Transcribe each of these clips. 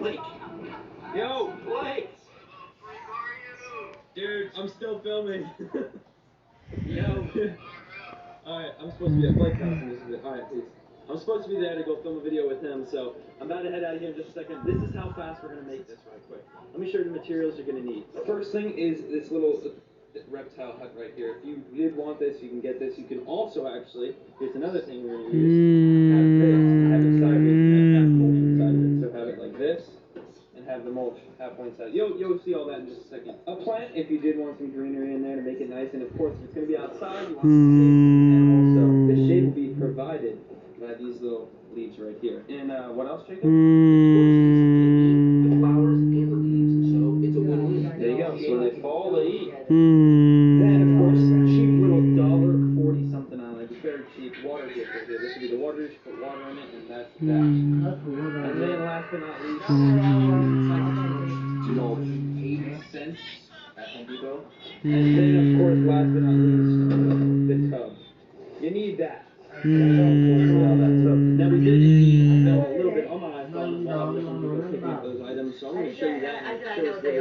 Blake. Yo, Blake. Dude, I'm still filming. Yo. Alright, I'm supposed to be at Blake Thompson. This is it. Alright, peace. I'm supposed to be there to go film a video with him, so I'm about to head out of here in just a second. This is how fast we're going to make this right quick. Let me show you the materials you're going to need. The first thing is this little reptile hut right here. If you did want this, you can get this. You can also actually, here's another thing we're going to use. Have this, have it sideways and have mulch inside of it. So have it like this, and have the mulch halfway inside. You'll see all that in just a second. A plant, if you did want some greenery in there to make it nice, and of course, if it's going to be outside, you want some shade. And also, the shade will be provided by these little leaves right here. And what else, Jacob? The flowers and the leaves, so it's a win-win. There you go. So when they fall, they eat. Then, of course, cheap little $1.40 something on it. It's very cheap. Water dish right here. This would be the water dish. Put water in it, and that's that. And then, last but not least, mulch. 8 cents at Home Depot. And then, of course, last but not least, the tub. You need that. Now we did film a little bit on my iPhone while I was picking up those items, so I'm going to show you that. And show us where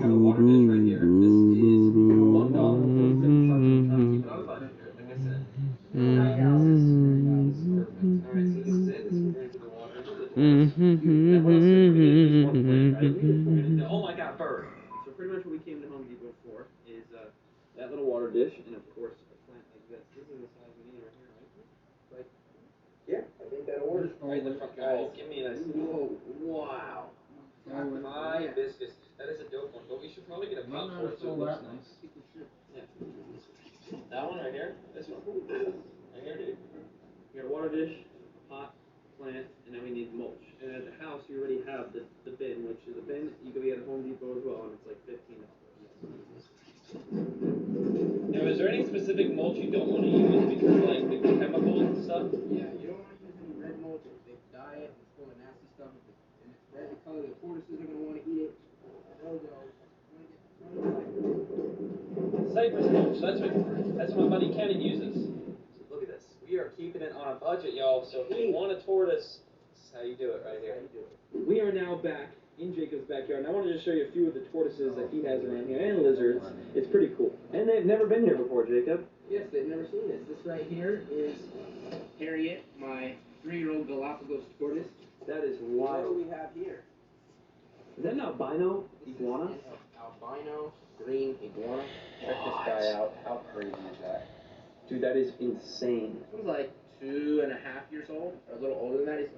kind of water dish right here. This is $1 for keep it on budget here, like I said. This is perfect. Alright, so this is it. This is where we're going to the water. Now what else do we need? There's one plant, right? Oh my god, bird. So pretty much what we came to Home Depot for is that little water dish, and of course a plant like this. This is the size we need right here, right? Like, yeah, I think that'll work. Right in the front. Oh, give me a nice. Whoa, wow. My hibiscus. That is a dope one, but we should probably get a pot for it so it looks nice. Yeah. That one right here. This one. Right here, dude. You got a water dish, a pot, plant, and now we need mulch. And at the house, you already have the bin, which is a bin you can get at Home Depot as well, and it's like $15. Now, is there any specific mulch you don't want to use because of like the chemicals and stuff? Yeah, you don't want to use any red mulch. They dye it, it's full of nasty stuff, and it's red the color. The tortoises are going to want to eat it. Cypress mulch, that's what my buddy Kevin uses. So look at this. We are keeping it on a budget, y'all. So if you want a tortoise, this is how you do it right here. We are now back in Jacob's backyard, and I wanted to show you a few of the tortoises that he has around here, and lizards. It's pretty cool. And they've never been here before, Jacob. Yes, they've never seen this. This right here is Harriet, my 3-year-old Galapagos tortoise. That is wild. What do we have here? Is that an albino iguana? Albino green iguana. Check this guy out. How crazy is that? Dude, that is insane. This one's like 2.5 years old, or a little older than that.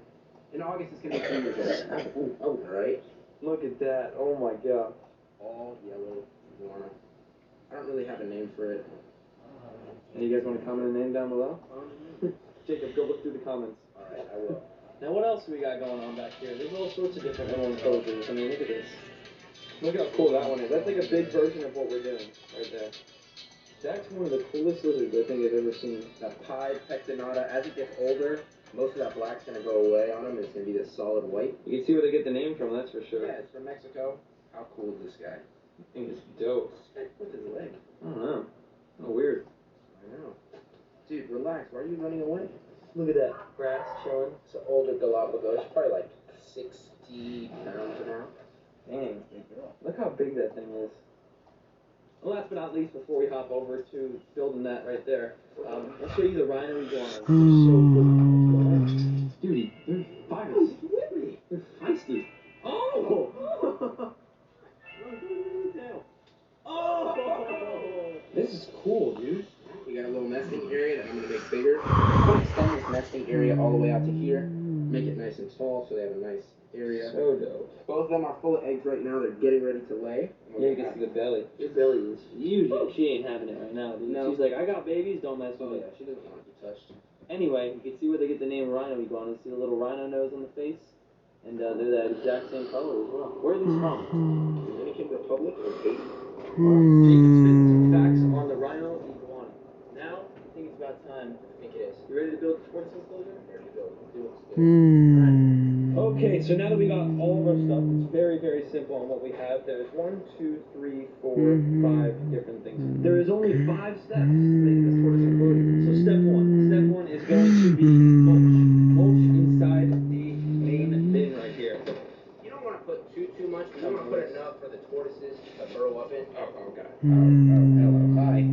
In August, it's going to be 2 years old. Oh, right. Look at that. Oh my god. All yellow iguana. I don't really have a name for it. And you guys want to comment a name down below? Jacob, go look through the comments. Alright, I will. Now, what else do we got going on back here? There's all sorts of different little enclosures. I mean, look at this. Look how cool that one is. That's like a big version of what we're doing right there. That's one of the coolest lizards I think I've ever seen. That Pied Pectinata, as it gets older, most of that black's going to go away on them. It's going to be this solid white. You can see where they get the name from, that's for sure. Yeah, it's from Mexico. How cool is this guy? I think it's dope. What's his leg? I don't know. Oh, weird. I know. Dude, relax. Why are you running away? Look at that grass showing. It's an older Galapagos. Probably like 60 pounds now. Dang. Look how big that thing is. Well, last but not least, before we hop over to building that right there, I'll show you the rhino iguanas. They're so cool. Dude, they're fires. They're feisty. Oh! Oh! This is cool, dude. We got a little nesting area that I'm going to make bigger. I'm going to extend this nesting area all the way out to here. Make it nice and tall so they have a nice area. So dope. Both of them are full of eggs right now. They're getting ready to lay. Yeah, you can see the belly. Your belly is huge. She ain't having it right now, dude. No. She's like, I got babies, don't mess with Oh me. yeah, she doesn't want to be touched. Anyway, you can see where they get the name rhino iguana. See the little rhino nose on the face? And they're that exact same color as well. Where are these from? Dominican Republic or Haiti? Jacob spit some facts on the rhino iguana. Now, I think it's about time. I think it is. You ready to build the tortoise enclosure? Ready to go. Do it. Okay, so now that we got all of our stuff, it's very, very simple on what we have. There's 1, 2, 3, 4, 5 different things. There is only 5 steps to make this tortoise enclosure. So step 1. Step 1 is going to be mulch. Mulch inside the main burrow up in. Oh, God. Hello. Hi.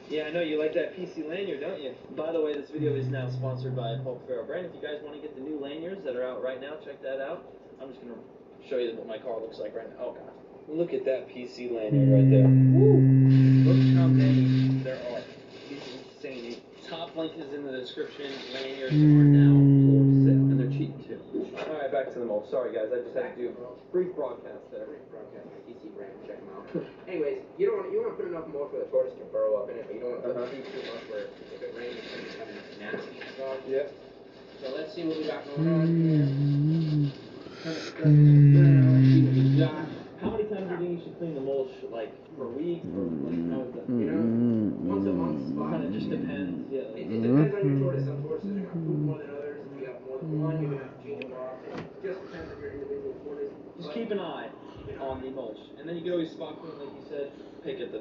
Yeah, I know you like that PC lanyard, don't you? By the way, this video is now sponsored by Pulp Pharaoh Brand. If you guys want to get the new lanyards that are out right now, check that out. I'm just going to show you what my car looks like right now. Oh, God. Look at that PC lanyard right there. Woo! Look how many there are. It's insane. The top link is in the description. Lanyards are now for sale, and they're cheap, too. All right, back to the mulch. Sorry, guys. I just had to do a brief broadcast there. Broadcast my PC brand. Check them out. Anyways, you want to put enough mulch where the tortoise can burrow up in it, but you don't want to put too much where if it rains, it's going to become nasty stuff. Yep. So let's see what we got going on here. See what we got. How many times do you think you should clean the mulch, like, per week? Or, like, how is that? You know, once a month is fine. Kind of just depends. Yeah. It depends on your tortoise. Some tortoises are going to poop more than others. If you have more than one, you're going to have to change them off. It just depends on your individual tortoise. Just keep an eye on the mulch. And then you can always spot clean, like you said, pick at the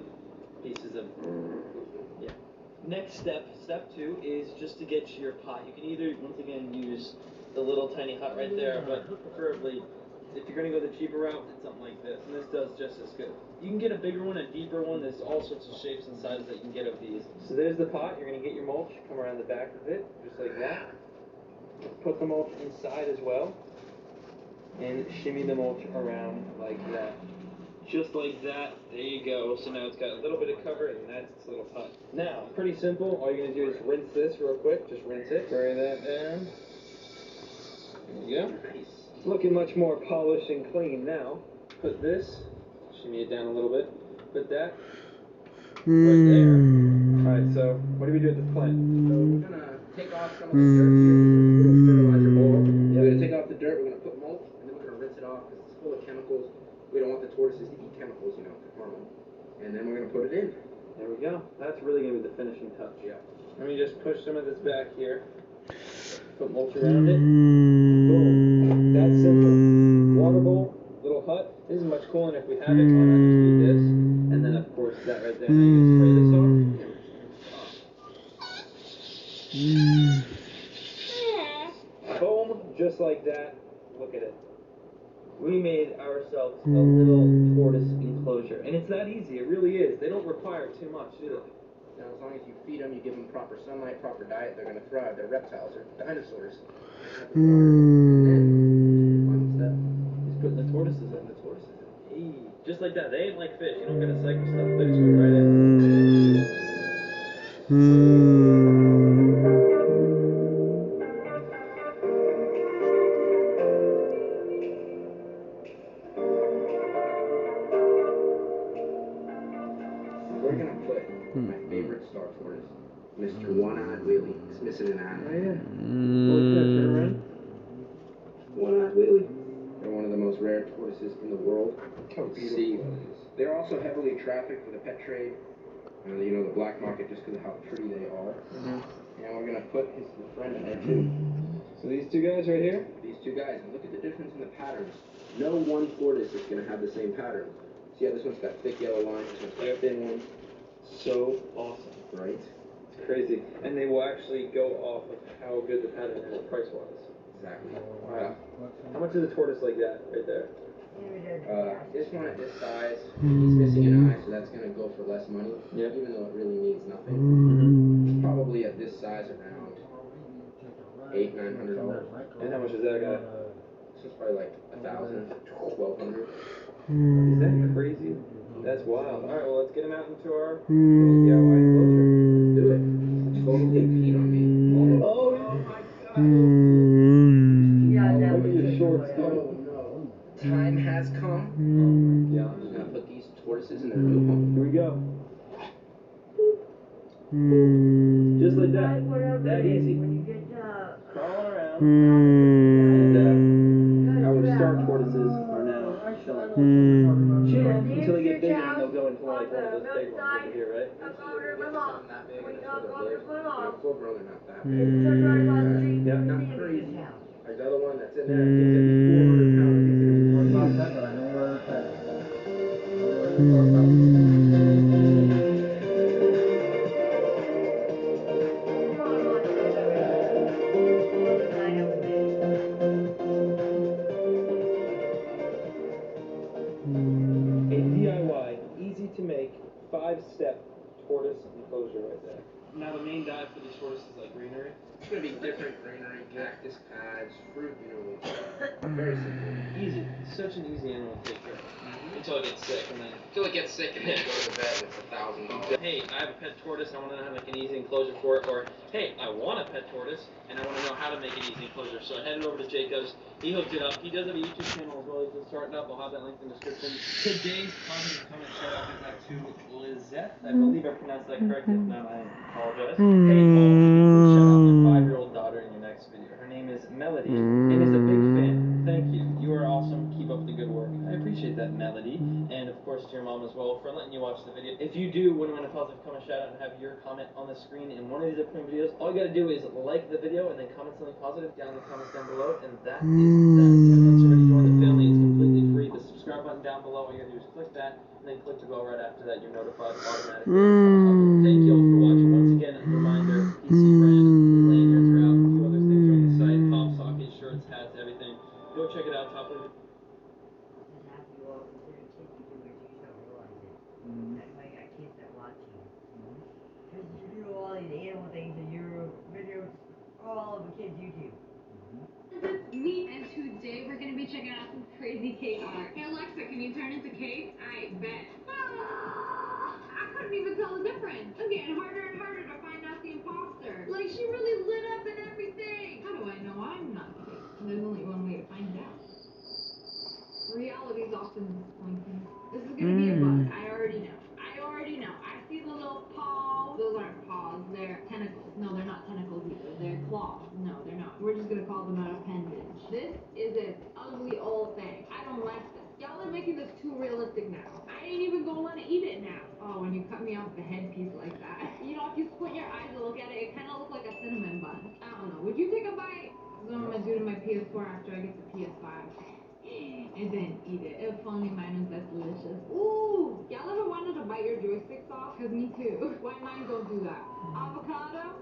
pieces of... Yeah. Next step, step 2, is just to get your pot. You can either, once again, use the little tiny hut right there, but preferably, if you're going to go the cheaper route, it's something like this. And this does just as good. You can get a bigger one, a deeper one. There's all sorts of shapes and sizes that you can get of these. So there's the pot. You're going to get your mulch, come around the back of it, just like that. Put the mulch inside as well. And shimmy the mulch around like that. Just like that. There you go. So now it's got a little bit of cover, and that's its little hut. Now, pretty simple. All you're going to do is rinse this real quick. Just rinse it. Bury that down. There you go. Nice. It's looking much more polished and clean now. Put this. Shimmy it down a little bit. Put that right there. Alright, so what do we do with this plant? So we're going to take off some of the dirt here. Little fertilizer bowl. We're going to take off the dirt. We're going to put mulch, and then we're going to rinse it off because it's full of chemicals. We don't want the tortoises to eat chemicals, you know, to harm them. And then we're going to put it in. There we go. That's really going to be the finishing touch. Yeah. Let me just push some of this back here. Put mulch around it. Boom. That's simple. Water bowl, little hut. This is much cooler if we have it. Why not just do this? And then, of course, that right there. Now you can spray this off. Boom. Just like that. Look at it. We made ourselves a little tortoise enclosure. And it's that easy. It really is. They don't require too much, do they? Now, as long as you feed them, you give them proper sunlight, proper diet, they're going to thrive. They're reptiles. They're dinosaurs. And then, final step Just putting the tortoises in. Hey, just like that. They ain't like fish. You don't get to cycle stuff. They just go right in. We're going to put my favorite star tortoise, Mr. One-Eyed Willie. He's missing an eye. Oh, yeah. What's that, turn around? One-Eyed Willie. They're one of the most rare tortoises in the world. How See, they're also heavily trafficked for the pet trade. You know, the black market, just because of how pretty they are. And we're going to put his friend in there, too. So these two guys right here? These two guys, and look at the difference in the patterns. No one tortoise is going to have the same pattern. See how this one's got thick yellow lines, this one's got a thin one. So awesome. Right? It's crazy. And they will actually go off of how good the pattern is price-wise. Exactly. Wow. How much is a tortoise like that right there? This one at this size, he's missing an eye, so that's going to go for less money. Yeah. Even though it really means nothing. Probably at this size around $800-900. And how much is that guy? This is probably like $1,000, $1,200. Is that crazy? That's wild. Alright, well, let's get him out into our little DIY enclosure. Let's do it. Totally peed on me. Oh, my God. Yeah, look at your shorts, dude. Oh, no. Time has come. Yeah. I'm just going to put these tortoises in their new home. Here we go. Just like that. That easy. When you get Crawling around. and Our star tortoises are now chilling until they get bigger and they'll go into like one of those big ones over here, right? Not that big. And that's where they're full grown, they're not that big. Yeah. Not crazy. Like the other one that's in there, I think it's 400 pounds. And ice pads, fruit, you know, very simple. Easy. Such an easy animal to take care of. Until it gets sick, and then... Until it gets sick and then you go to the vet, it's $1,000. Hey, I have a pet tortoise, I want to know how to make an easy enclosure for it, or, hey, I want a pet tortoise, and I want to know how to make an easy enclosure. So I headed over to Jacob's, he hooked it up, he does have a YouTube channel as well, he's just starting up, I'll have that link in the description. Today's positive comment shout out goes out to Lizette, I believe I pronounced that correctly, if not, I apologize. Hey Paul, shout out my 5-year-old daughter in your next video. Her name is Melody, and is a big fan. Thank you, you are awesome, keep up the good work. I appreciate that, Melody, and of course to your mom as well for letting you watch the video. If you do want to win a positive comment shout out and have your comment on the screen in one of these upcoming videos, all you gotta do is like the video and then comment something positive down in the comments down below, and that is that. And once you're ready to join the family, it's completely free. The subscribe button down below, all you gotta do is click that, and then click the bell right after that. You're notified automatically. Thank you all for watching. Once again, a reminder, PC brand, lanyards are out, a few other things are on the site, pop socket, shirts, hats, everything. Go check it out, top of it. That way our kids are watching. Because you do all these animal things in your videos all over kids' YouTube. It's me, and today we're gonna be checking out some crazy cake art. Hey Alexa, can you turn into cake? I bet. I couldn't even tell the difference. It's getting harder and harder to find out the imposter. Like, she really lit up and everything. How do I know I'm not cake? There's only one way to find out. Reality's often disappointing. This is gonna be a bug. I already know. I see the little paws. Those aren't paws. They're tentacles. No, they're not tentacles either. They're claws. No, they're not. We're just gonna call them an appendage. This is an ugly old thing. I don't like this. Y'all are making this too realistic now. I ain't even gonna want to eat it now. Oh, when you cut me off the headpiece like that. You know, if you squint your eyes and look at it, it kind of looks like a cinnamon bun. I don't know. Would you take a bite? This is what I'm gonna do to my PS4 after I get the PS5. And then eat it. If only mine was that delicious. Ooh! Y'all ever wanted to bite your joysticks off? Cause me too. Why mine don't do that? Avocado?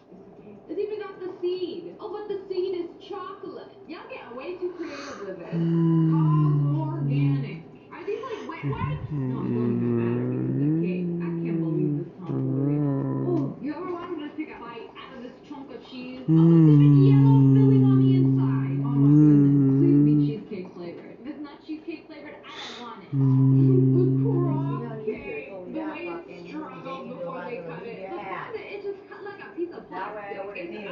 It's okay. It's even got the seed. Oh, but the seed is chocolate. Y'all get way too creative with it. Cosmorganic. Are these like wet wipes? No, it don't even matter because they're cake. I can't believe this tomfoolery. Ooh, you ever wanted to take a bite out of this chunk of cheese? Oh, it's even yellow filling on the inside. Oh my goodness. Please be cheesecake flavored. If it's not cheesecake flavored, I don't want it. The crop cake. The way it's struggled before they cut it. The fact that it just cut like a piece of plastic is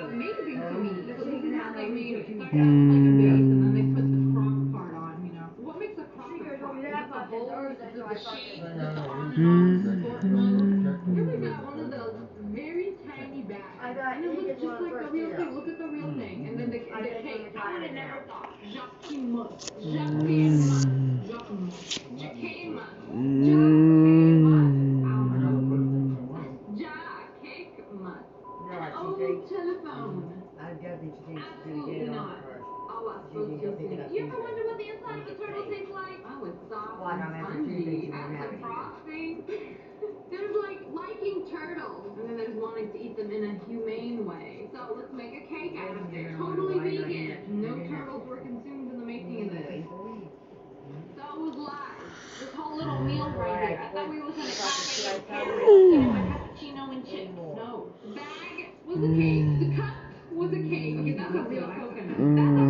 amazing to me. So this is how they made it. It started out with like a base and then they put the crop part on, you know. What makes a crop a crop? Is it the hole? Is it the shape? Is it the on and off sport mode? Here we got one of those very tiny bags. And it looks just like the real thing. Look at the real thing. And then the cake. I would have never thought. Jacquemus. Jacquemus. Jacquemus. Jacquemus. Jacquemus. An old telephone. Absolutely not. Oh, I suppose you'll see. You ever wonder what the inside of a turtle tastes like? Oh, it's soft and spongy. That's a frosting. There's like liking turtles, and then there's wanting to eat them in a humane way. So let's make a cake out of it. Totally vegan. No turtles were consumed in the making of this. So it was lies. This whole little meal right here. I thought we was in a cafe with carrots, my cappuccino and chips. No. The bag was a cake. The cup was a cake. Okay, that's a real coconut. That's a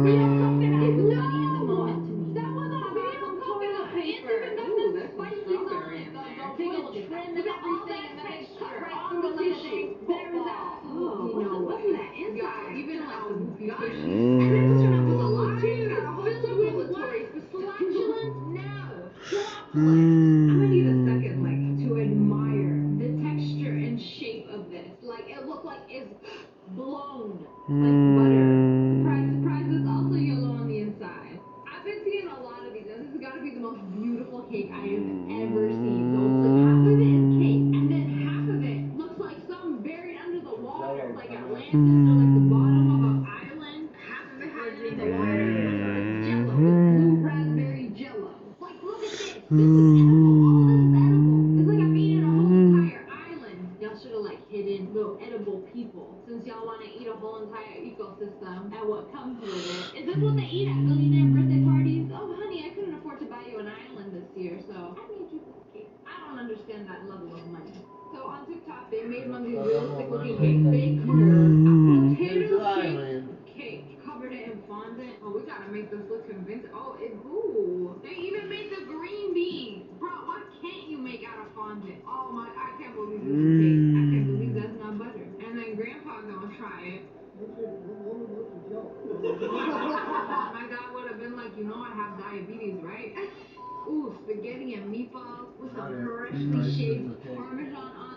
real coconut. It's nutty in the moment to me. That was a real coconut. It's even got the spices on it. The big old trim and everything, and then they cut right through the tissue. There is absolutely no way. What's that inside? Even like the gush. And then this one was alive. Got a whole circulatory flatulence. No. Chocolate. I'm gonna need a second, like, to admire the texture and shape of this. Like, it looked like it's blown like butter. Surprise, surprise, it's also yellow on the inside. I've been seeing a lot of these, and this has got to be the most beautiful cake I have ever seen. So it's like half of it is cake, and then half of it looks like something buried under the water, like Atlantis or like the bottom of an island. Half of it hiding in the water. It's jello, it's blue raspberry jello. Like, look at this. This is edible. All of this is edible. It's like I've eaten a whole entire island. Y'all should have like hidden little edible people, since y'all want to eat a whole entire ecosystem and what comes with it. Is this what they eat at billionaire birthday parties? Oh honey, I couldn't afford to buy you an island this year, so I made you this cake. I don't understand that level of money. So on TikTok, they made one of these realistic looking cakes. They covered a potato-shaped make this look convincing. Oh, ooh. They even made the green bean. Bro, what can't you make out of fondant? Oh my, I can't believe this is cake. I can't believe that's not butter. And then Grandpa gonna try it. My dad would have been like, you know I have diabetes, right? Ooh, spaghetti and meatballs with some freshly shaved Parmesan on.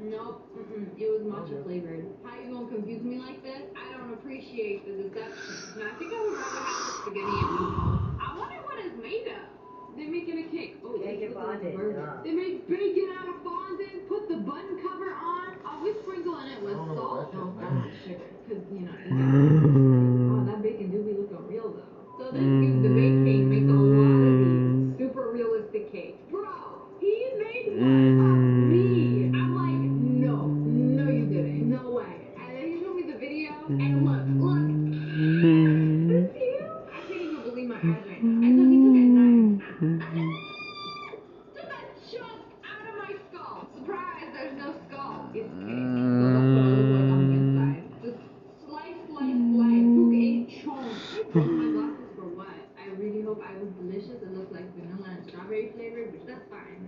Nope, it was matcha flavored. How you gonna confuse me like this? I don't appreciate the deception. No, I think I would rather have the spaghetti and meatballs. I wonder what it's made of. They're making a cake. Oh, Cake and fondant, they make bacon out of fondant, put the bun cover on. Are we sprinkling it with salt? No, it's gotta be sugar. Cause, you know, you gotta. Oh, that bacon do be looking real though. So this dude, the bake king, makes a lot of these super realistic cakes. Bro, he made one of me. I'm like, no you didn't. No way. And then he showed me the video, and look. It's you? I can't even believe my eyes right now. And so he took a knife. Took a chunk out of my skull. Surprise, there's no skull. It's cake. So that's what I look like on the inside. Just slice. Took a chunk. I broke my glasses for what? I really hope I was delicious. It looks like vanilla and strawberry flavored, but that's fine.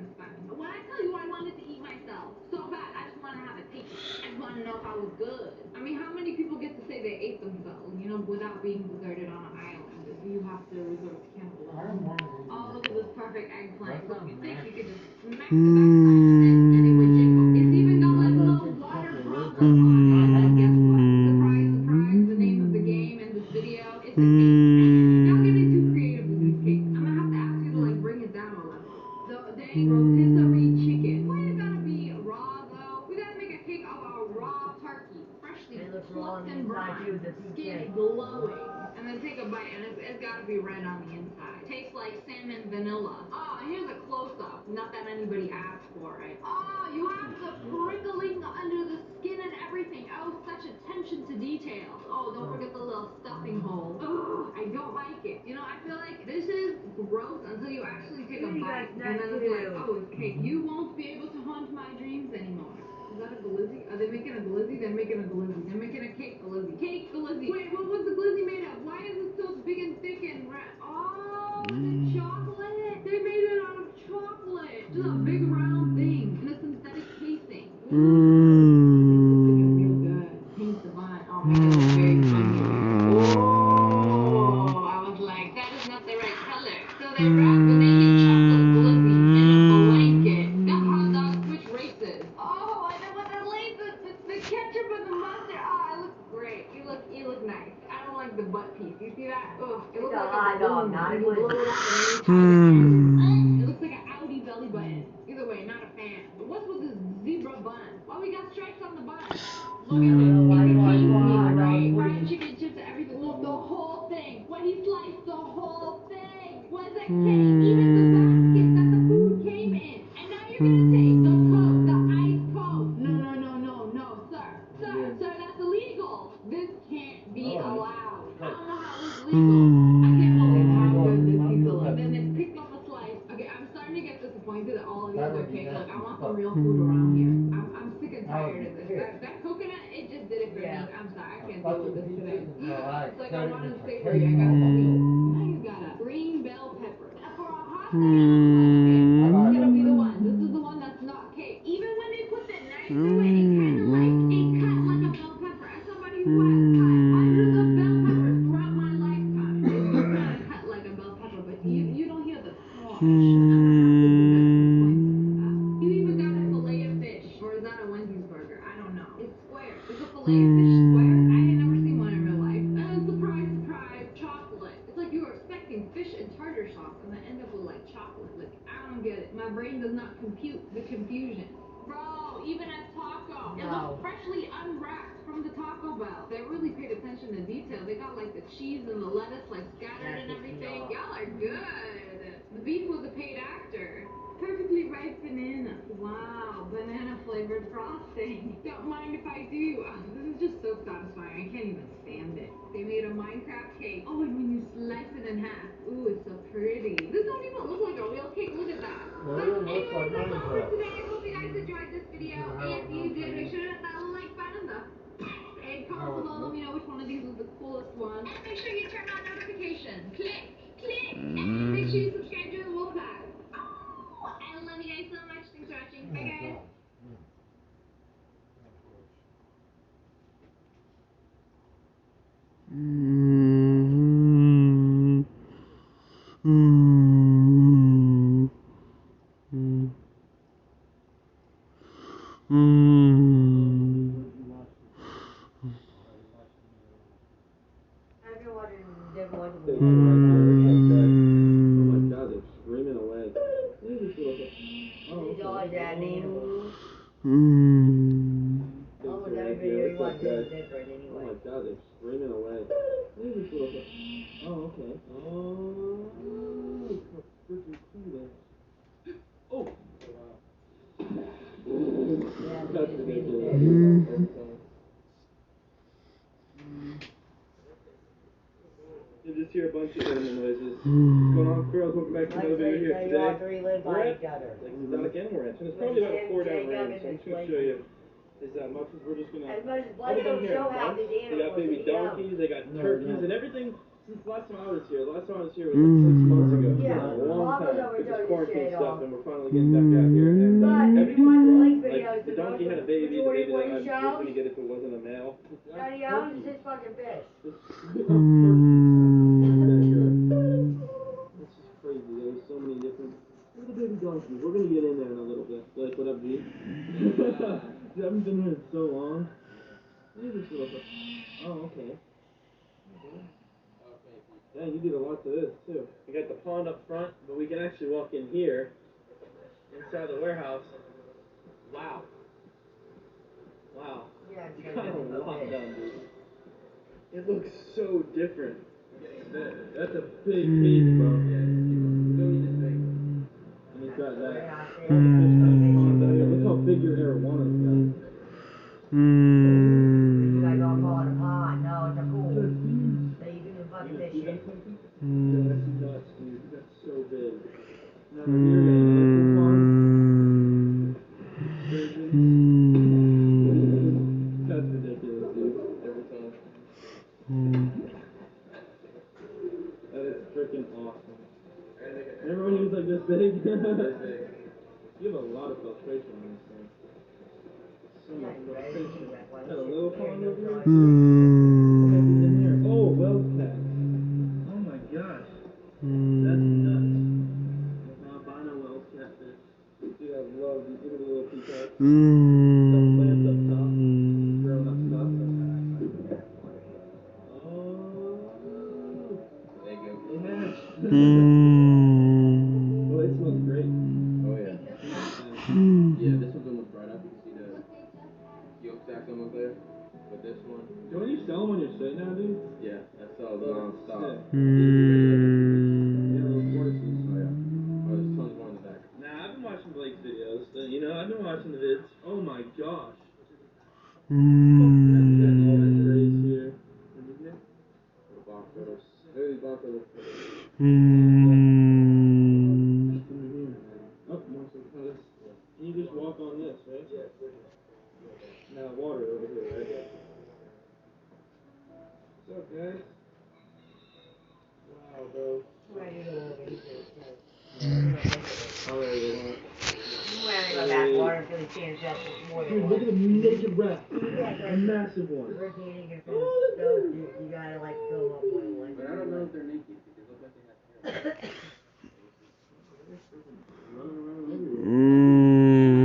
When I tell you I wanted to eat myself so bad, I just want to have a taste. I just want to know if I was good. I mean, how many people get to say they ate themselves, you know, without being deserted on an island? Do you have to resort to cannibalism? Oh, look at this perfect eggplant. So you think you could just smack the backside of it and it would jiggle. It's even got like little water droplets on it. And guess what? Surprise, the name of the game in this video is the cake. Y'all getting too creative with these cakes. I'm gonna have to ask you to like bring it down a level. The dang rotisserie chicken. Why it gotta be raw though? We gotta make a cake of our raw turkey. Freshly plucked and brined. Skin glowing. And then take a bite and it's gotta be red on the inside. Tastes like salmon vanilla. Oh, and here's a close-up. Not that anybody asked for it. Oh, you have the prickling under the skin and everything. Oh, such attention to detail. Oh, don't forget the little stuffing hole. Ugh, I don't like it. You know, I feel like this is gross until you actually take a bite. And then it's like, oh, it's cake. You won't be able to haunt my dreams anymore. Is that a glizzy? Are they making a glizzy? They're making a glizzy. They're making a cake glizzy. Cake glizzy. Wait, what was the glizzy made of? Why is it so big and thick and red? Oh, the chocolate. They made it out of chocolate. Just a big round thing in a synthetic casing. Ooh. It's looking real good. Paint the bun. Oh, make it look very funny. Oh, I was like, that is not the right color. So they wrapped the naked chocolate glizzy in a blanket. The hot dog switch races. Oh, and then with the laces, the ketchup and the mustard. Oh, it looks great. You look nice. I don't like the butt piece. You see that? Ugh, it looks like a balloon. When you blow it up and it looks like an Audi belly button. Either way, not a fan. But what's with this zebra bun? Why we got stripes on the bun? Look at it. It's a cake meal, right? Fried chicken, chips, and everything. Look, the whole thing. When he sliced the whole thing was a cake. Even the basket that the food came in. And now you're gonna take the Coke, the ice Coke. No, sir, that's illegal. This can't be allowed. I don't know how this is legal. I can't believe how good this pizza looks. And then they picked up a slice. Okay, I'm starting to get disappointed at all of these other cakes. Like, I want some real food around here. I'm sick and tired of this. That coconut, it just did it for me. I'm sorry, I can't deal with this today. It's like I wanted savory, I got a sweet. Now you got a green bell pepper. For a hot second, I was like, okay, this is gonna be the one. This is the one that's not cake. Even when they put the knife through it, it kind of like, it cut like a bell pepper. As somebody who has cut hundreds of bell peppers throughout my lifetime, it does kind of cut like a bell pepper, but you don't hear the crunch. I'm gonna have to give you guys some points for that. You even got a fillet of fish, or is that a Wendy's burger? I don't know. It's square. Is a fillet of fish square? I ain't never seen one in real life. And surprise, chocolate. It's like you were expecting fish and tartar sauce, and then end up with like chocolate. Like, I don't get it. My brain does not compute the confusion. Bro, even at Taco, it looks freshly unwrapped from the Taco Bell. They really paid attention to detail. They got like the cheese and the lettuce like scattered and everything. Y'all are good. The beef was a paid actor. Perfectly ripe banana. Wow, banana flavored frosting. Don't mind if I do. Oh, this is just so satisfying. I can't even stand it. They made a Minecraft cake. Oh, and when you slice it in half, ooh, it's so pretty. This don't even look like a real cake. Look at that. Anyways, that's all for today. I hope you guys enjoyed this video. If you did, make sure to hit that like button, and comment below. Let me know which one of these was the coolest one. And make sure you turn on notifications. never want to Oh be my god, they're screaming away. He's always had an animal. Almost every video you watch is different anyway. Oh my god, they're screaming away. Oh, okay. Oh, look how freaking cool that is. Oh! Yeah, That's it's ridiculous. really Every time. You just hear a bunch of animal noises. What's going on, girls? Welcome back to another video here today. You all three live by each other. Like Exotic Animal Ranch, and it's probably about a 4-hour range, so I'm just going to show you is that much as we're just going to... As much as Other than here, show how these they got animals baby eat them. donkeys, they got turkeys, and everything since the last time I was here. The last time I was here was like 6 months ago. Yeah, A long Mom was time. over It's just doing quarantine shit stuff, off. and we're finally getting back out here. And But if you everything's watch the growing. Link Like, videos, the donkey had a baby, the baby that I was going to get if it wasn't a male. Daddy, how is this fucking fish? This is crazy. There's so many different. Look at the baby donkey. We're gonna get in there in a little bit. Like, what up, G? You haven't been here in so long. Look at this little. Oh, okay. Yeah, you did a lot to this too. We got the pond up front, but we can actually walk in here, inside the warehouse. Wow. Wow. Yeah, You got a lot done, dude. It looks so different. That's a big cage, bro. And he's got that. All the fish ponds out here. Look how big your arowanas got. You guys all call it a pond. No, it's a pool. So you can fucking fish it. Yeah, that's nuts, dude. That's so big. Now over here, we got another pool pond. That's ridiculous, dude. Every time. That is freaking awesome. Remember when he was like this big? You have a lot of filtration on this thing. So much filtration. Got a little pond over here. What is in here? Oh, Wells cat. Oh my gosh. That's nuts. Albino Wells catfish. Dude, I love these. Look at the little peacocks. Got plants up top. Growing up stuff. Oh. There you go. They hatched. Oh, it smells great. Oh yeah. Yeah, this one's almost dried up. You can see the yolk sacs almost there. But this one. Don't you sell them on your shit now, dude? Yeah, that sells non-stop. Yeah, little tortoises. Oh yeah. Oh, there's tons more in the back. Nah, I've been watching Blake's videos. You know, I've been watching the vids. Oh my gosh. Got all the trays here. The box photos. Look at these box photos. Oh, more cicadas. Can you just walk on this, right? Yeah. Now water over here, right? What's up, guys? Wow, bro. Oh, there he is. Go back water until he changes that more than Dude, look at the naked rat. A massive one. You gotta like fill up one way. But I don't know if they're naked. They look like they have hair. Running around everywhere.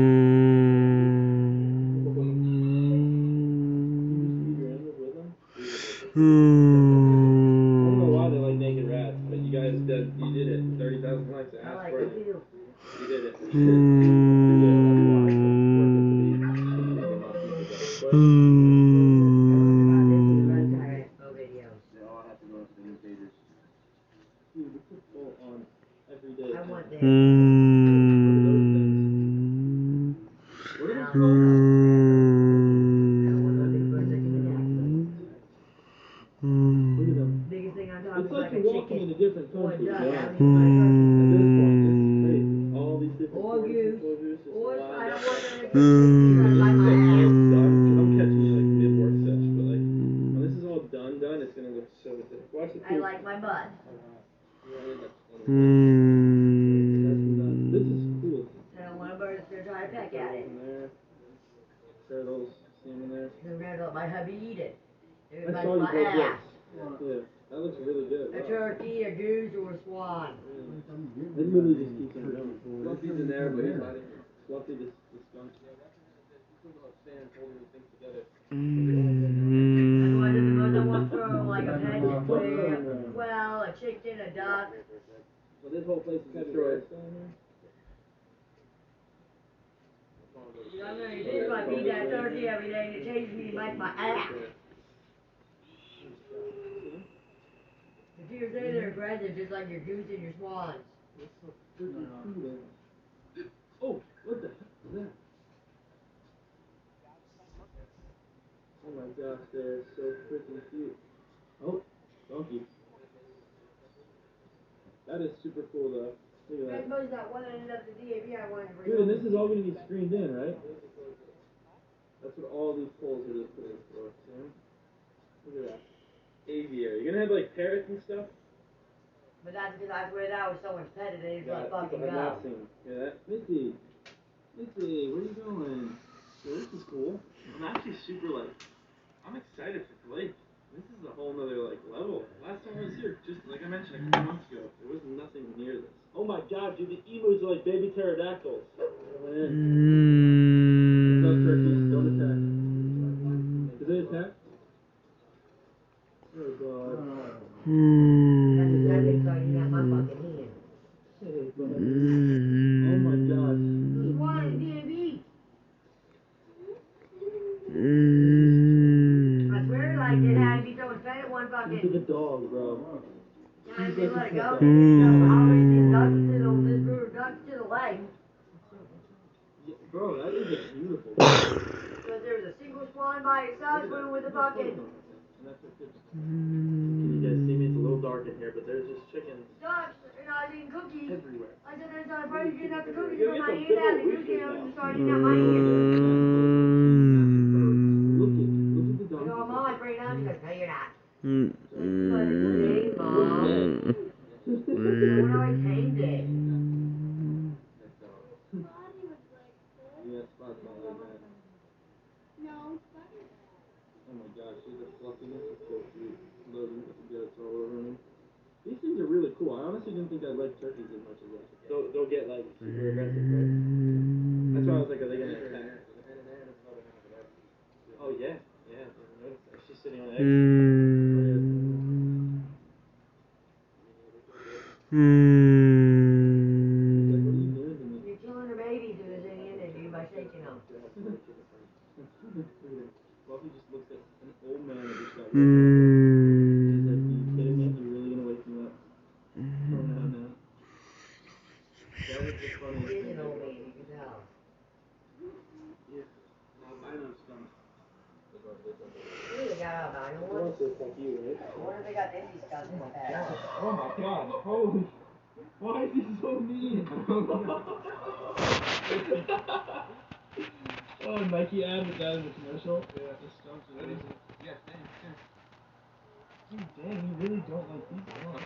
I don't know why they like naked rats, but you guys you did it. 30,000 likes. I Ask like for it it. too. You did it. They all have to go to the new pages. Dude, we put full on every day. I want this. What are those things? What are those I called? don't want no big birds that can attack them. Look at them. Biggest thing on top It's is like like a you're walking chicken. in a different Or a country. duck. Yeah. I At don't even like turkey. this point, this is crazy. All these different Or goose. enclosures just Or lined I up. don't want none of Like, the chickens by my ass. I'm catching you like mid-work sesh, but like when this is all done, it's gonna look so sick. Watch the I poop. like my butt. That's nuts. This is cool. I don't want a bird that's gonna try to peck at it. In there. Turtles, see them in there. I'm gonna let my hubby eat it. It I bites saw you my both ass. Yeah, that looks really good. A turkey, a goose, or a swan. It literally just keeps on going. Fluffy's in there, but he's hiding. Fluffy, this skunk. That's why I did the most I want to throw like a pet where chicken, a duck. Well, this whole place is destroyed. I'm gonna feed that turkey every day and it changes me like my ass. If you're saying they're aggressive, just like your goose and your swans. Oh, what the heck is that? Oh my gosh, they're so freaking cute. Oh, donkey. That is super cool though. Look at that. That's that one ended up the DAV I wanted to bring. Dude, and this is all going to be screened in, right? That's what all these poles are just put in for. Sam. Look at that. Aviary. You're going to have like parrots and stuff? But that's because I swear that was so much petted they just let fucking I'm go. not seeing. Hear that? Missy! Missy, where are you going? So this is cool. I'm actually super like, I'm excited for Blake. This is a whole nother like level. Last time I was here, just like I mentioned a couple months ago, there was nothing near this. Oh my god, dude, the emus are like baby pterodactyls. Going in. What's up, turkeys? Don't attack. Did they attack? Oh god. That's exactly so you got my fucking hand. Hey, buddy. Oh my gosh. There's one in DAV. I swear, like, it had to be someone fed it one fucking. Look at the dog, bro. Time they let it go, they didn't know how many ducks to this group of ducks to the leg. Yeah, bro, that is a beautiful. Because there's a single swan by itself swimming with a bucket. You guys see me? It's a little dark in here, but there's just chickens Ducks, and I was eating cookies. everywhere. I said, there's not a bird getting up the cookies with my hand out, and the goose came up and started eating out my hand. Look at the dog. I go, Mom, I bring it out. She goes, no, you're not. But it's okay, Mom. So when I tamed it. Yeah, spots not like that. No. Oh my gosh, she's a fluffiness. It's so cute. Loading with the goats all over me. These things are really cool. I honestly didn't think I'd like turkeys as much as that. They'll get like super aggressive, right? That's why I was like, are they gonna attack? Oh yeah, yeah. She's sitting on eggs. You're killing the babies if there's any in there, dude, by shaking them. Fluffy just looks at an old man that just got woken up. He's like, are you kidding me? You're really gonna wake me up? Come on now. That is the funniest He is thing. an old man, you can tell. Yeah. Albino stomach. Where they got albino ones? Like you, right? I wonder if they got Indian stuff in the past. Oh my god. Holy. Why is he so mean? Oh, Nike ad with that in the commercial? Yeah. The stumps are amazing. Yeah, dude, dang, you really don't like people.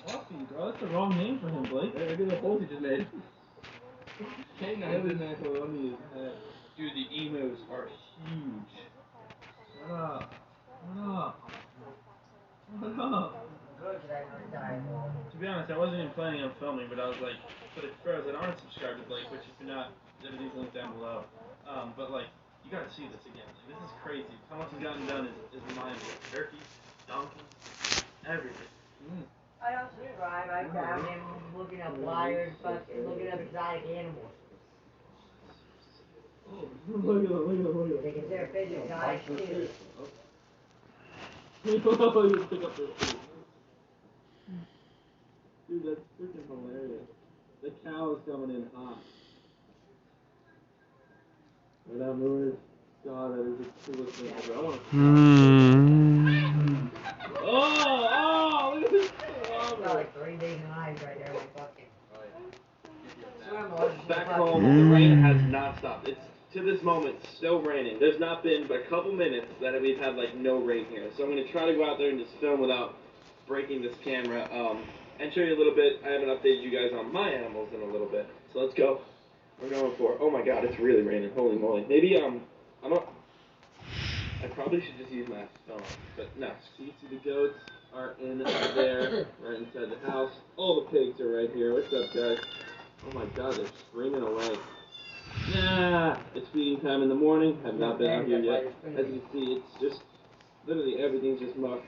Fluffy, bro. That's the wrong name for him, Blake. Hey, look at the holes he just made. Canine in there. Dude, the emus are huge. Shut up. Shut up. Shut up. Good, because I know died. To be honest, I wasn't even planning on filming, but I was like, for the pros that aren't subscribed to Blake, which if you're not, everything's linked down below. But like, you gotta see this again. Like, this is crazy. How much has gotten done is mind-blowing. Turkey, donkey, everything. I don't subscribe. I found him looking up wires, fucking looking up exotic animals. Oh, look at him. They consider fish exotic too. You pick up this food. Dude, that's freaking hilarious. The cow is coming in hot. Without movers. God, that is the coolest thing ever. I want to. Oh, look at this. Got like 3 big knives right there, like fucking. Back home, the rain has not stopped. It's to this moment still raining. There's not been but a couple minutes that we've had like no rain here. So I'm gonna try to go out there and just film without breaking this camera. And show you a little bit. I haven't updated you guys on my animals in a little bit. So let's go. We're going for. Oh my God, it's really raining. Holy moly. Maybe I probably should just use my phone. But no. See the goats are in there, right inside the house. All the pigs are right here. What's up, guys? Oh my God, they're screaming away. Yeah, it's feeding time in the morning. Have not been out here yet. As you can see, it's just literally everything's just muck.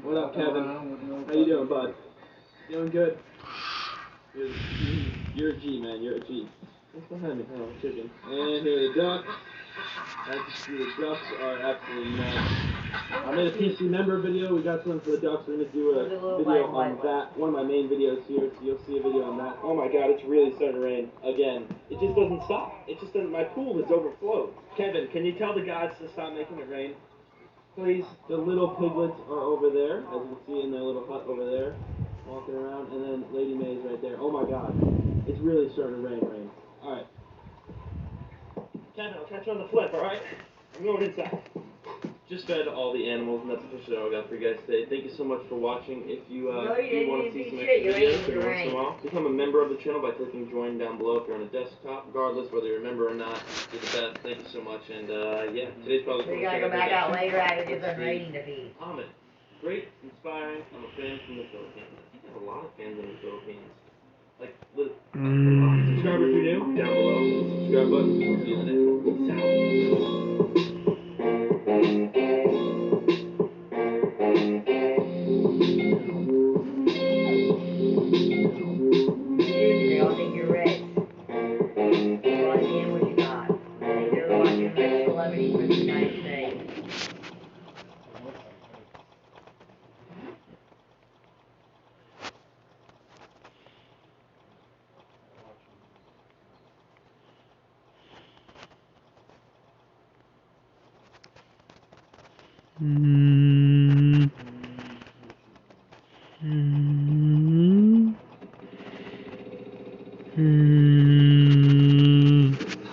What up, Kevin? How you doing, bud? Doing good? You're a G, man. You're a G. What's behind me? Oh, chicken. And here are the ducks. As you see, the ducks are absolutely nuts. I made a PC member video. We got something for the ducks. We're going to do a video on that. One of my main videos here. So you'll see a video on that. Oh my god, it's really starting to rain again. It just doesn't stop. It just doesn't. My pool is overflowed. Kevin, can you tell the guys to stop making it rain? Please. The little piglets are over there, as you can see in their little hut over there, walking around, and then Lady May's right there. Oh my god, it's really starting to rain. All right, Kevin, I'll catch you on the flip. All right, I'm going inside. Just fed all the animals, and that's officially all I got for you guys today. Thank you so much for watching. If you do want to see some extra videos every once in a while, become a member of the channel by clicking join down below if you're on a desktop. Regardless whether you're a member or not, you're the best. Thank you so much, and yeah, today's probably. We gotta go back out later after get some rating to feed. Ahmed, great, inspiring. I'm a fan from the Philippines. I think I have a lot of fans in the Philippines. Like, subscribe if you're new, down below. Subscribe button. We'll see you in the next one. Peace out. They all think you're rich. Well, I mean, what you got? They do watching rich celebrities from the United States.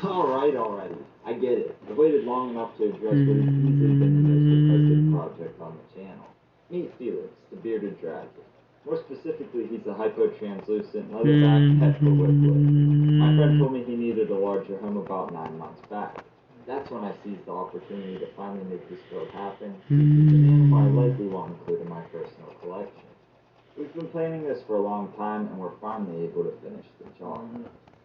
Alrighty. I get it. I've waited long enough to address what has easily been the most requested project on the channel. Meet Felix, the bearded dragon. More specifically, he's a hypo-translucent, leatherback pet for Whipwood. My friend told me he needed a larger home about 9 months back. That's when I seized the opportunity to finally make this build happen. It's an animal I likely won't include in my personal collection. We've been planning this for a long time, and we're finally able to finish the job.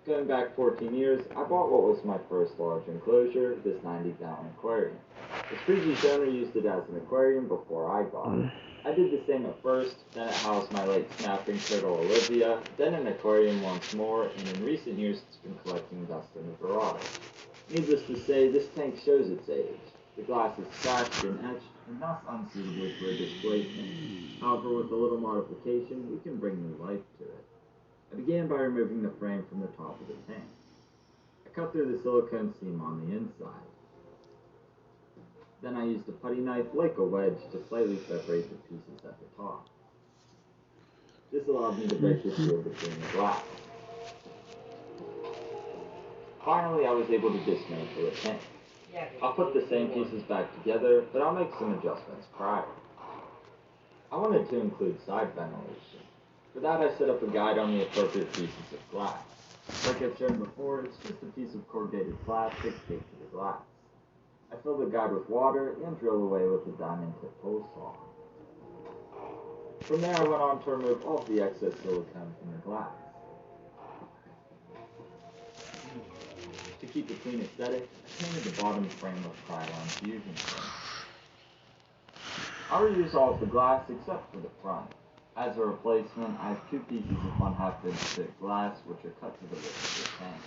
Going back 14 years, I bought what was my first large enclosure, this 90-gallon aquarium. Its previous owner used it as an aquarium before I got it. I did the same at first, then it housed my late snapping turtle Olivia, then an aquarium once more, and in recent years it's been collecting dust in the garage. Needless to say, this tank shows its age. The glass is scratched and etched, and thus unsuitable for a display tank. However, with a little modification, we can bring new life to it. I began by removing the frame from the top of the tank. I cut through the silicone seam on the inside. Then I used a putty knife, like a wedge, to slightly separate the pieces at the top. This allowed me to break the seal between the glass. Finally, I was able to dismantle the tank. I'll put the same pieces back together, but I'll make some adjustments prior. I wanted to include side ventilation. For that, I set up a guide on the appropriate pieces of glass. Like I've shown before, it's just a piece of corrugated plastic taped to the glass. I fill the guide with water and drill away with a diamond tip hole saw. From there, I went on to remove all of the excess silicone from the glass. To keep a clean aesthetic, I painted the bottom frame with Krylon Fusion Film. I reuse all of the glass except for the front. As a replacement, I have 2 pieces of 1/2 inch thick glass which are cut to the width of the tank.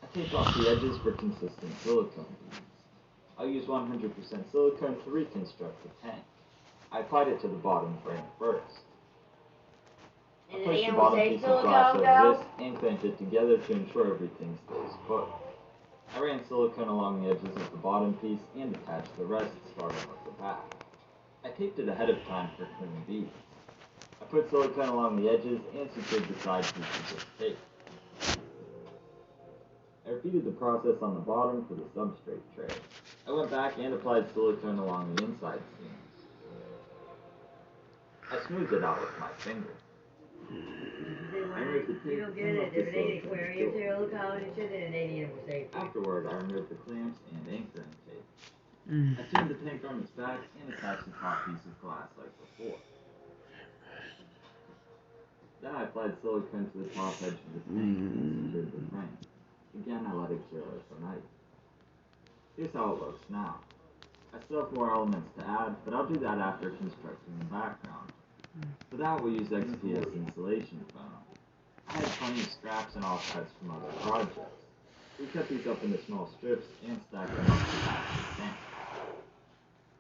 I take off the edges for consistent silicone beads. I'll use 100% silicone to reconstruct the tank. I applied it to the bottom frame first. I placed the bottom piece of glass over this and clamped it together to ensure everything stays put. I ran silicone along the edges of the bottom piece and attached the rest, starting with the back. I taped it ahead of time for clean beads. I put silicone along the edges and secured the side pieces with tape. I repeated the process on the bottom for the substrate tray. I went back and applied silicone along the inside seams. I smoothed it out with my finger. I removed the tape and left the silicone secure. Afterward, I removed the clamps and anchoring tape. I turned the tank on its back and attached the top piece of glass like before. Then I applied silicone to the top edge of the tank and secured the frame. Again, I let it cure overnight. Here's how it looks now. I still have more elements to add, but I'll do that after constructing the background. For that, we'll use XPS insulation foam. I had plenty of scraps and offcuts from other projects. We cut these up into small strips and stacked them up to the back of the tank.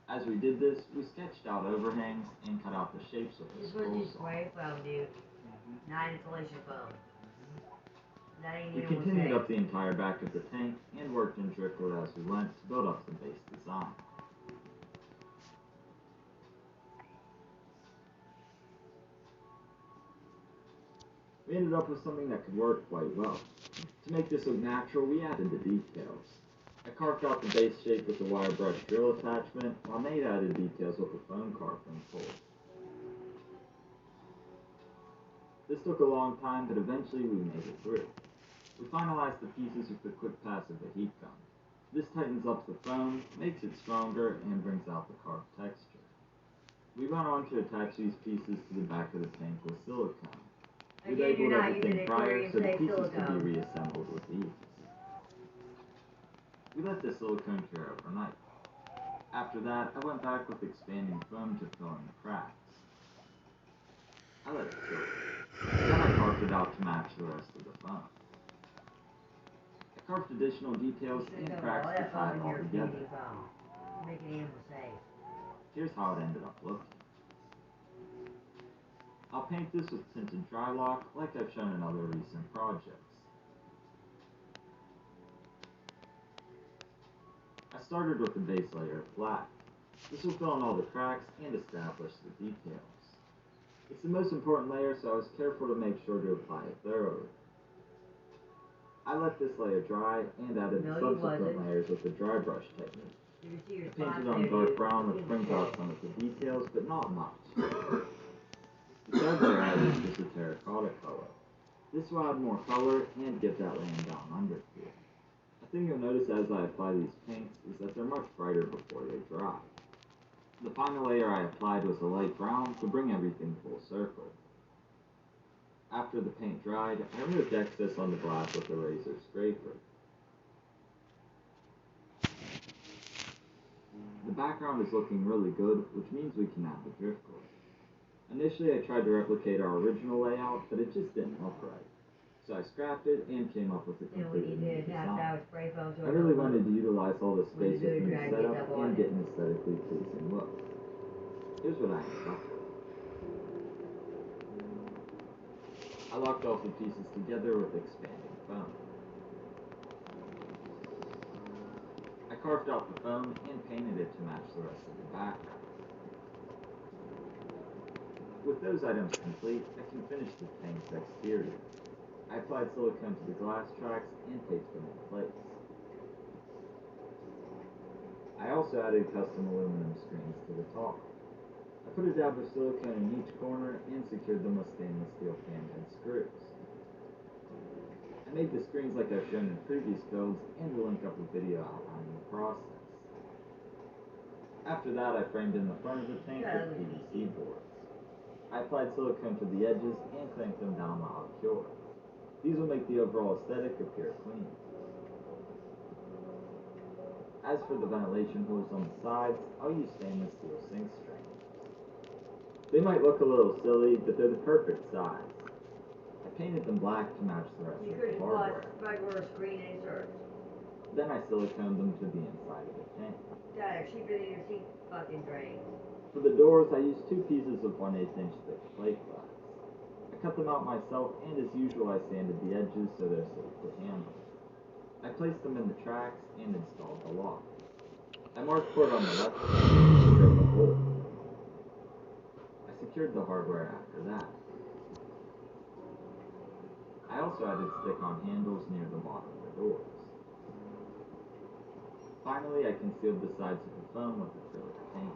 As we did this, we sketched out overhangs and cut out the shapes of the This was scroll just spray foam, dude. Not insulation foam. That ain't We even continued up the entire back of the tank and worked in driftwood as we went to build up the base design. We ended up with something that could work quite well. To make this look natural, we added the details. I carved out the base shape with the wire brush drill attachment, while Nate added details with the foam carving tool. This took a long time, but eventually we made it through. We finalized the pieces with the quick pass of the heat gun. This tightens up the foam, makes it stronger, and brings out the carved texture. We went on to attach these pieces to the back of the tank with silicone. We labeled everything prior so the pieces could be reassembled with ease. We let the silicone cure overnight. After that, I went back with expanding foam to fill in the cracks. I let it cure. Then I carved it out to match the rest of the foam. I carved additional details and cracks to tie it all together. Here's how it ended up looking. I'll paint this with tinted Drylok like I've shown in other recent projects. I started with the base layer of black. This will fill in all the cracks and establish the details. It's the most important layer, so I was careful to make sure to apply it thoroughly. I let this layer dry and added the subsequent layers with the dry brush technique. I painted on dark brown, which brings out some of the details, but not much. The third layer I used was a terracotta color. This will add more color and give that laying down under feel. A thing you'll notice as I apply these paints is that they're much brighter before they dry. The final layer I applied was a light brown to bring everything full circle. After the paint dried, I removed excess on the glass with a razor scraper. The background is looking really good, which means we can add the driftwood. Initially, I tried to replicate our original layout, but it just didn't look right. So I scrapped it and came up with a completely new design. I really wanted to utilize all the space within the setup and get an aesthetically pleasing look. Here's what I ended up with. I locked off the pieces together with expanding foam. I carved out the foam and painted it to match the rest of the background. With those items complete, I can finish the tank's exterior. I applied silicone to the glass tracks and taped them in place. I also added custom aluminum screens to the top. I put a dab of silicone in each corner and secured them with stainless steel pan-head screws. I made the screens like I've shown in previous builds and will link up a video outlining the process. After that, I framed in the front of the tank with PVC boards. I applied silicone to the edges and clamped them down the hot cure. These will make the overall aesthetic appear clean. As for the ventilation holes on the sides, I'll use stainless steel sink strings. They might look a little silly, but they're the perfect size. I painted them black to match the rest of the hardware. Then I siliconed them to the inside of the tank. For the doors, I used 2 pieces of 1/8 inch thick plate glass. I cut them out myself, and as usual, I sanded the edges so they're safe to handle. I placed them in the tracks and installed the lock. I marked for it on the left side and drilled a hole. I secured the hardware after that. I also added stick-on handles near the bottom of the doors. Finally, I concealed the sides of the foam with acrylic paint.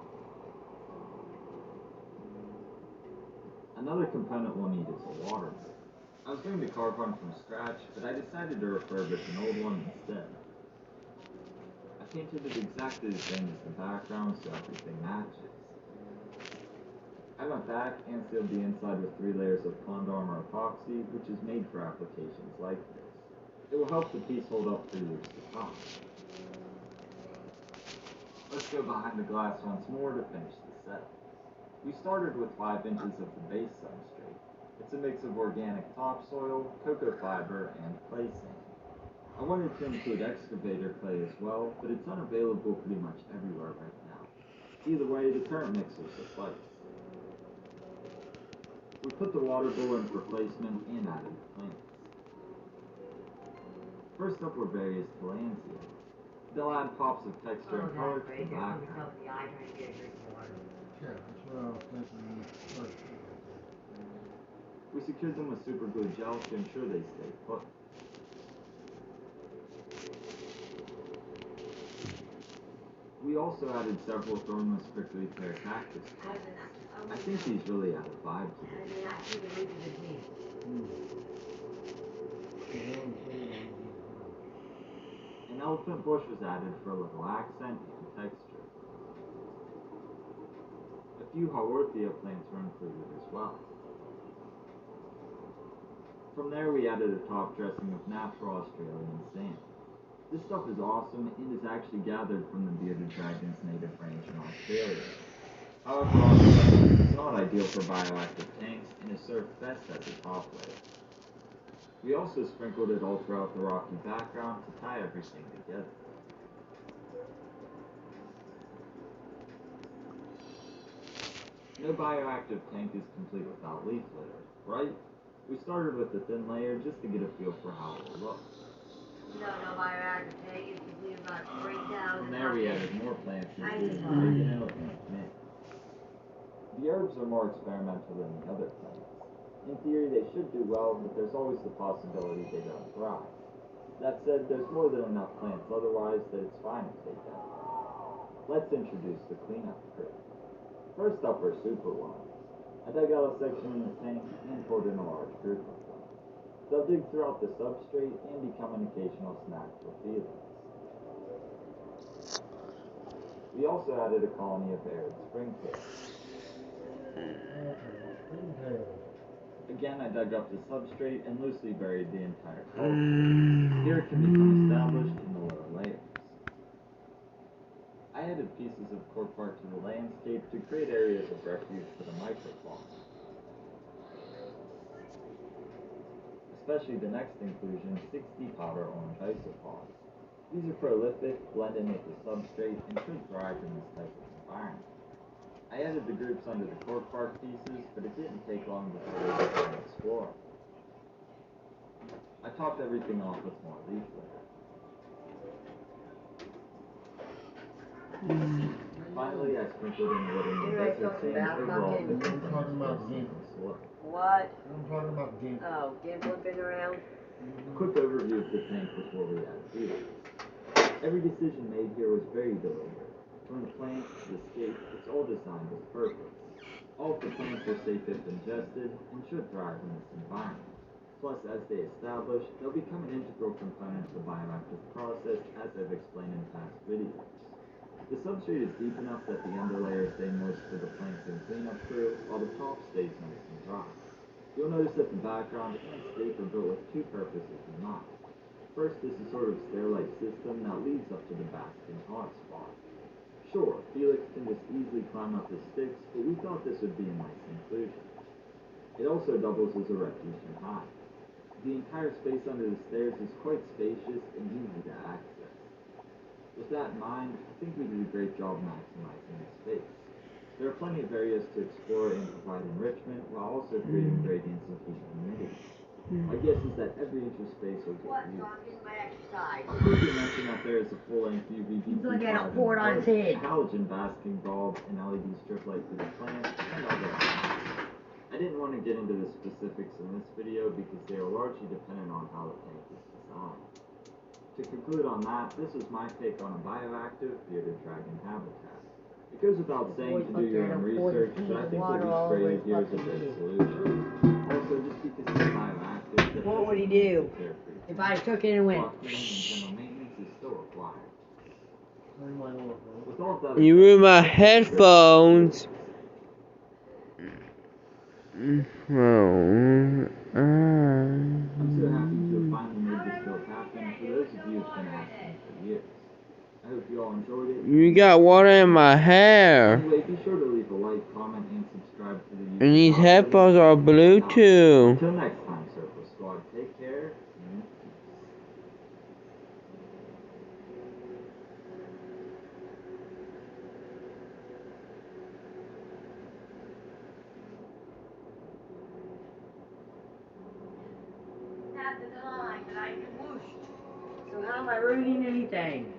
Another component we'll need is a water mirror. I was going to carve one from scratch, but I decided to refurbish an old one instead. I painted it exactly the same as the background so everything matches. I went back and sealed the inside with 3 layers of Pond Armor epoxy, which is made for applications like this. It will help the piece hold up for years to come. Let's go behind the glass once more to finish the setup. We started with 5 inches of the base substrate. It's a mix of organic topsoil, cocoa fiber, and clay sand. I wanted to include excavator clay as well, but it's unavailable pretty much everywhere right now. Either way, the current mix will suffice. We put the water bowl in for placement and added the plants. First up were various tillandsia. They'll add pops of texture and color to the background. Yeah, that's what I was thinking first. We secured them with super glue gel to ensure they stay put. We also added several thornless prickly pear cactus plants. I think these really add a vibe to it. An elephant bush was added for a little accent and texture. A few Haworthia plants were included as well. From there we added a top dressing of natural Australian sand. This stuff is awesome and is actually gathered from the bearded dragon's native range in Australia. However, it's not ideal for bioactive tanks and is served best at the top layer. We also sprinkled it all throughout the rocky background to tie everything together. No bioactive tank is complete without leaf litter, right? We started with a thin layer just to get a feel for how it will look. No bioactive tank is complete about breakdown. From there we added more plants including oregano and mint. The herbs are more experimental than the other plants. In theory they should do well, but there's always the possibility they don't thrive. That said, there's more than enough plants otherwise that it's fine if they don't. Let's introduce the cleanup crew. First up are super worms. I dug out a section in the tank and poured in a large group of them. They'll dig throughout the substrate and become an occasional snack for Felix. We also added a colony of arid springtails. Again, I dug up the substrate and loosely buried the entire culture. Here it can become established in the lower layers. I added pieces of cork bark to the landscape to create areas of refuge for the microfauna. Especially the next inclusion, 60 powder orange isopods. These are prolific, blend in with the substrate, and should thrive in this type of environment. I added the groups under the cork bark pieces, but it didn't take long before they began exploring. I topped everything off with more leaf litter. Finally, I sprinkled in a little more desert sand overall with the soil. What? I'm talking about game. Oh, Gimp been around? A quick overview of the tank before we add Felix. Every decision made here was very deliberate. From the plants to the scape, it's all designed with purpose. All of the plants are safe if ingested and should thrive in this environment. Plus, as they establish, they'll become an integral component of the bioactive process, as I've explained in past videos. The substrate is deep enough that the underlayer stay moist for the plants and cleanup crew, while the top stays nice and dry. You'll notice that the background and scape are built with two purposes in mind. First, this is sort of stair-like system that leads up to the basking hotspot. Sure, Felix can just easily climb up the sticks, but we thought this would be a nice inclusion. It also doubles as a refuge and hide. The entire space under the stairs is quite spacious and easy to access. With that in mind, I think we did a great job maximizing the space. There are plenty of areas to explore and provide enrichment, while also creating gradients of heat and humidity. My guess is that every inch of space will get used. My exercise. I'll quickly mention that there is a full-length UVB halogen basking bulb, and LED strip light for the plant, and other items. I didn't want to get into the specifics in this video because they are largely dependent on how the tank is designed. To conclude on that, this is my take on a bioactive bearded dragon habitat. It goes without saying to do your own research, but I think what we've created here is a great solution. Also, just because it's bioactive, What would he do if I took it and went? Maintenance is still required. You ruined my headphones. I'm so happy to have finally made this build happen for those of you who've been asking for years. I hope you all enjoyed it. You got water in my hair. Anyway, be sure to leave a like, comment, and subscribe to the YouTube And these channel. headphones are Bluetooth. Until next time, Circle Squad, take care and peace. Not denying that I can whoosh. So how am I ruining anything?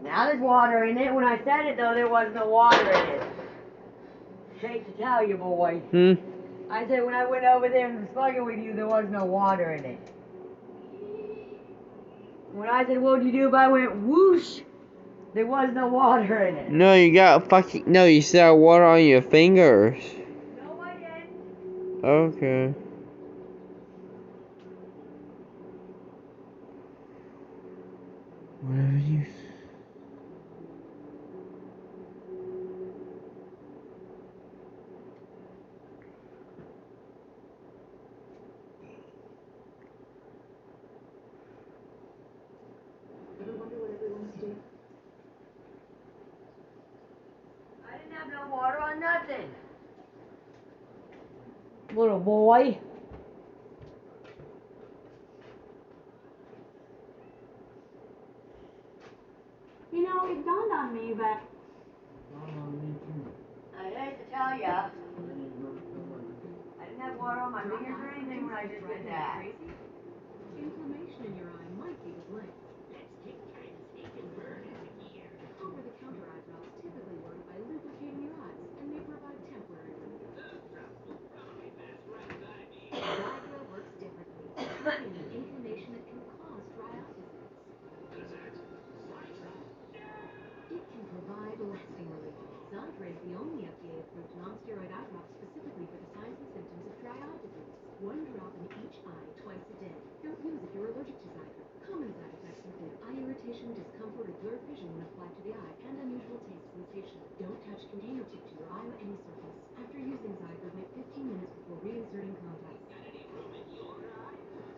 Now there's water in it. When I said it though, there was no water in it. Hate to tell you, boy. I said when I went over there and was fucking with you, there was no water in it. When I said what'd you do if I went whoosh, there was no water in it. No, you got fucking. No, you still have water on your fingers. No, I didn't. Okay. Whatever you. Ever wonder what everyone's doing? I didn't have no water on nothing. Little boy. You know, it dawned on me that I hate to tell ya. I didn't have water on my fingers or anything when I just did that. inflammation in your eye might be to blame. Let's take turns taking burners here. Over-the-counter eye drops typically work by lubricating your eyes and may provide temporary relief. Xiidra works differently, treating the inflammation that can cause dry eye disease. It can provide lasting relief. Xiidra is the only FDA-approved non-steroid eye drop specifically for the signs and symptoms of dry eye disease. One drop in each eye twice a day. Don't use if you're allergic to Xiidra. Common side effects include eye irritation, discomfort, or blurred vision when applied to the eye, and unusual taste sensation. Don't touch container tip to your eye or any surface. After using Xiidra, wait 15 minutes before reinserting contacts.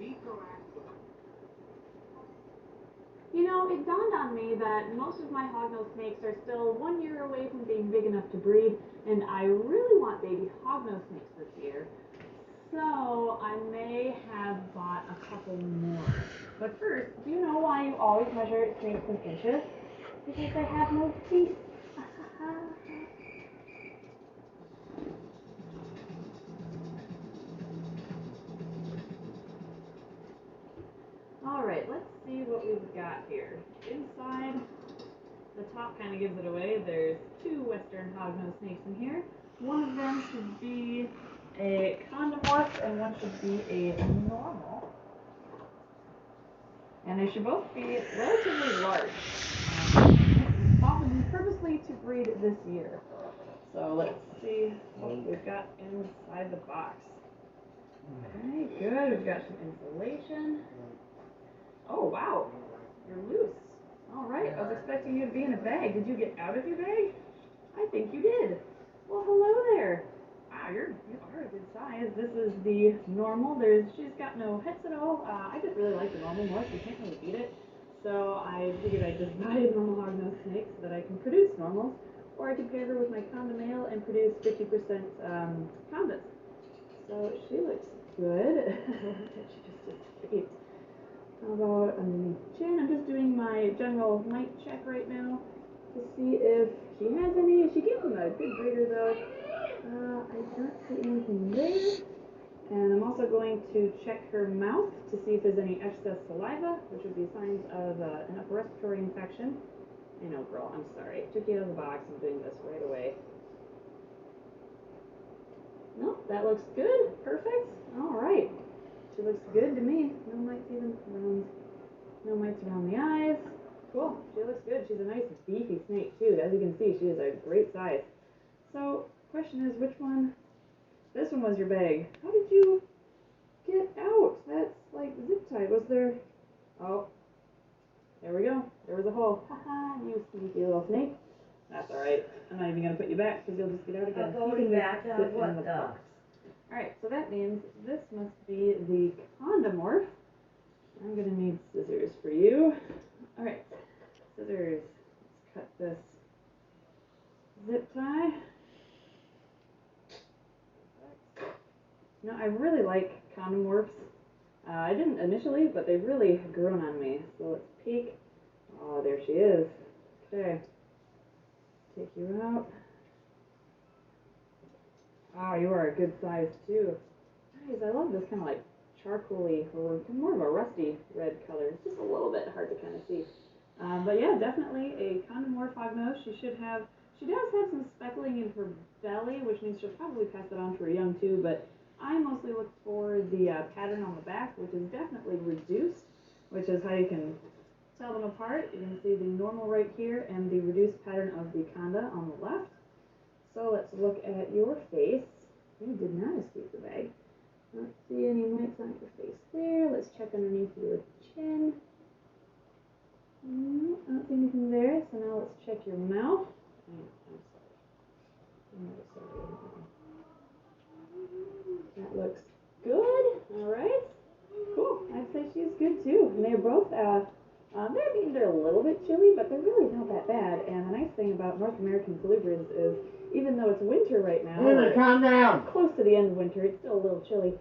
Be proactive. You know, it dawned on me that most of my hognose snakes are still 1 year away from being big enough to breed, and I really want baby hognose snakes this year. So I may have bought a couple more. But first, do you know why you always measure snakes in inches? Because they have no teeth. Alright, let's see what we've got here. Inside, the top kind of gives it away. There's two western hognose snakes in here. One of them should be a condomorph and one should be a normal. And they should both be relatively large. Possibly purposely to breed this year. So let's see what we've got inside the box. Okay, good. We've got some insulation. Oh, wow. You're loose. All right. I was expecting you to be in a bag. Did you get out of your bag? I think you did. Well, hello there. Wow, you are a good size. This is the normal. She's got no hits at all. I just really like the normal more. You can't really beat it. So I figured I'd just buy a normal hognose snake so that I can produce normals. Or I could pair her with my Conda male and produce 50% Condas. So she looks good. She just escaped. How about underneath the chin? I'm just doing my general might check right now to see if she has any. She came from a good breeder though. I don't see anything there. And I'm also going to check her mouth to see if there's any excess saliva, which would be signs of an upper respiratory infection. I know, girl, I'm sorry. Took you out of the box. I'm doing this right away. Nope, that looks good. Perfect. All right. She looks good to me. No mites even around. No mites around the eyes. Cool. She looks good. She's a nice beefy snake too. As you can see, she is a great size. So, question is, which one? This one was your bag. How did you get out? That's like zip tied. Was there? Oh, there we go. There was a hole. Haha, you sneaky little snake. That's all right. I'm not even gonna put you back because you'll just get out again. I'll You can back just up. sit in What the the? box. Alright, so that means this must be the condomorph. I'm gonna need scissors for you. Alright, scissors. cut this zip tie. No, I really like condom warps. I didn't initially, but they've really grown on me. So let's peek. Oh, there she is. Okay. Take you out. Oh, you are a good size too. Nice, I love this kind of like charcoaly or more of a rusty red color. It's just a little bit hard to kind of see. But yeah, definitely a condom morph hognose. She does have some speckling in her belly, which means she'll probably pass that on to her young too, but I mostly look for the pattern on the back, which is definitely reduced, which is how you can tell them apart. You can see the normal right here and the reduced pattern of the conda on the left. So let's look at your face. You did not escape the bag. Don't see any mites on your face there. Let's check underneath your chin. No, I don't see anything there. So now let's check your mouth. That looks good. Alright. Cool. I'd say she's good too. And they're both, they're a little bit chilly, but they're really not that bad. And the nice thing about North American colubrids is, even though it's winter right now, calm down. Close to the end of winter, it's still a little chilly.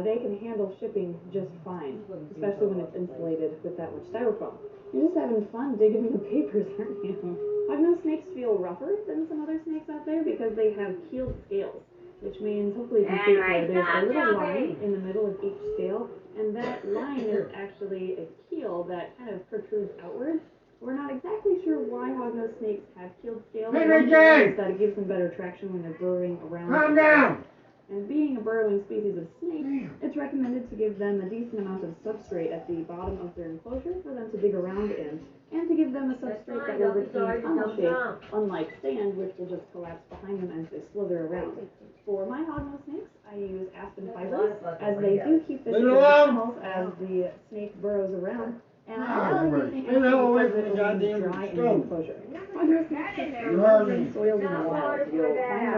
They can handle shipping just fine, especially when it's insulated with that much styrofoam. You're just having fun digging in the papers, aren't you? Hognose snakes feel rougher than some other snakes out there because they have keeled scales, which means hopefully you can see here there's a little line in the middle of each scale, and that line is actually a keel that kind of protrudes outwards. We're not exactly sure why hognose snakes have keeled scales. Henry J! That it gives them better traction when they're burrowing around. Calm down! And being a burrowing species of snake, it's recommended to give them a decent amount of substrate at the bottom of their enclosure for them to dig around in, and to give them a substrate that will retain funnel shape, unlike sand, which will just collapse behind them as they slither around. For my hognose snakes, I use aspen fibers, as they do keep the shape of the funnels as the snake burrows around. And I also think it's dry in the enclosure. Hognose snakes are found in soils in the wild. You'll find